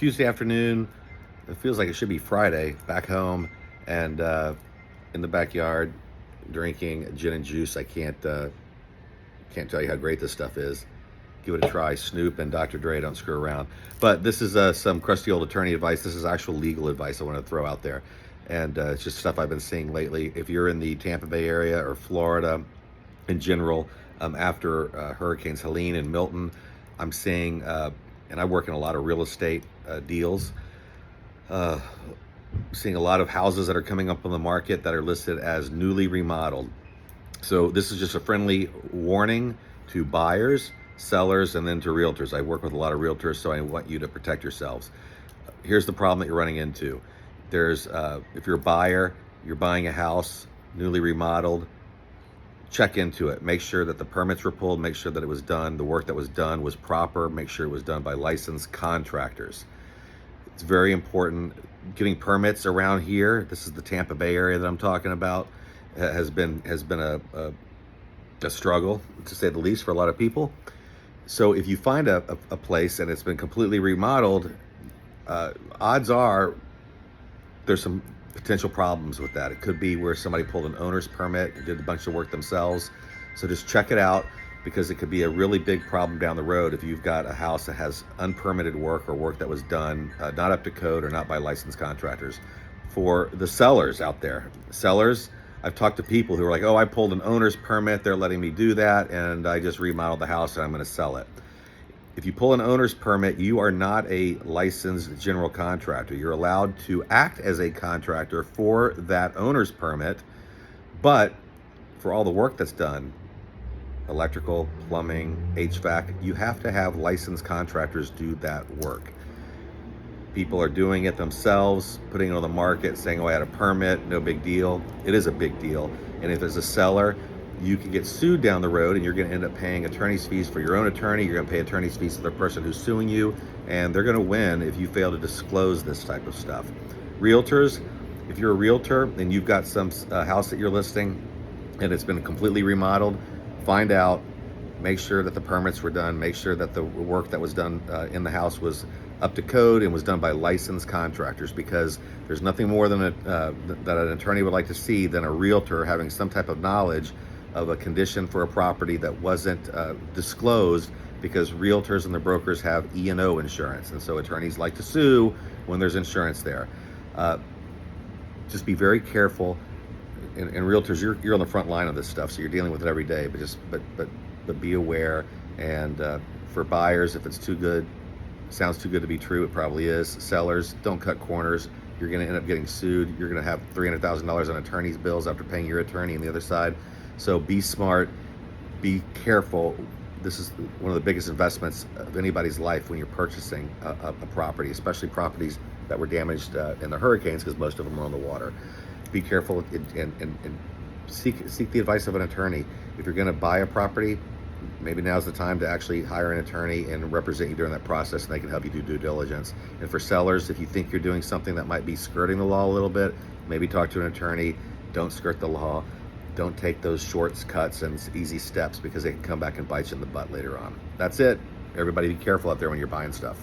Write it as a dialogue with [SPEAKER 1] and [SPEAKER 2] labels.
[SPEAKER 1] Tuesday afternoon. It feels like it should be Friday. Back home and in the backyard, drinking gin and juice. I can't tell you how great this stuff is. Give it a try. Snoop and Dr. Dre don't screw around. But this is some crusty old attorney advice. This is actual legal advice I want to throw out there, and it's just stuff I've been seeing lately. If you're in the Tampa Bay area or Florida in general, after Hurricanes Helene and Milton, I'm seeing, and I work in a lot of real estate deals, seeing a lot of houses that are coming up on the market that are listed as newly remodeled. So this is just a friendly warning to buyers, sellers, and then to realtors. I work with a lot of realtors, so I want you to protect yourselves. Here's the problem that you're running into. There's, if you're a buyer, you're buying a house, newly remodeled, check into it. Make sure that the permits were pulled, make sure that it was done, the work that was done was proper, make sure it was done by licensed contractors. It's very important. Getting permits around here, this is the Tampa Bay area that I'm talking about, has been a struggle, to say the least, for a lot of people. So if you find a place and it's been completely remodeled, odds are there's some potential problems with that. It could be where somebody pulled an owner's permit and did a bunch of work themselves. So just check it out, because it could be a really big problem down the road if you've got a house that has unpermitted work or work that was done not up to code or not by licensed contractors. For the sellers out there, I've talked to people who are like, oh, I pulled an owner's permit, they're letting me do that, and I just remodeled the house and I'm gonna sell it. If you pull an owner's permit, you are not a licensed general contractor. You're allowed to act as a contractor for that owner's permit, but for all the work that's done, electrical, plumbing, HVAC, you have to have licensed contractors do that work. People are doing it themselves, putting it on the market, saying, oh, I had a permit, no big deal. It is a big deal. And if there's a seller, you can get sued down the road, and you're going to end up paying attorney's fees for your own attorney. You're going to pay attorney's fees to the person who's suing you, and they're going to win if you fail to disclose this type of stuff. Realtors, if you're a realtor and you've got some house that you're listing and it's been completely remodeled, find out, make sure that the permits were done, make sure that the work that was done in the house was up to code and was done by licensed contractors, because there's nothing more than that an attorney would like to see than a realtor having some type of knowledge of a condition for a property that wasn't disclosed, because realtors and the brokers have E&O insurance, and so attorneys like to sue when there's insurance there. Just be very careful. And realtors, you're on the front line of this stuff, so you're dealing with it every day. But be aware. And for buyers, if it's too good, sounds too good to be true, it probably is. Sellers, don't cut corners. You're going to end up getting sued. You're going to have $300,000 on attorney's bills after paying your attorney on the other side. So be smart, be careful. This is one of the biggest investments of anybody's life when you're purchasing a property, especially properties that were damaged in the hurricanes, because most of them are on the water. Be careful and seek the advice of an attorney. If you're going to buy a property, maybe now's the time to actually hire an attorney and represent you during that process, and they can help you do due diligence. And for sellers, if you think you're doing something that might be skirting the law a little bit, maybe talk to an attorney. Don't skirt the law. Don't take those shortcuts and easy steps, because they can come back and bite you in the butt later on. That's it. Everybody be careful out there when you're buying stuff.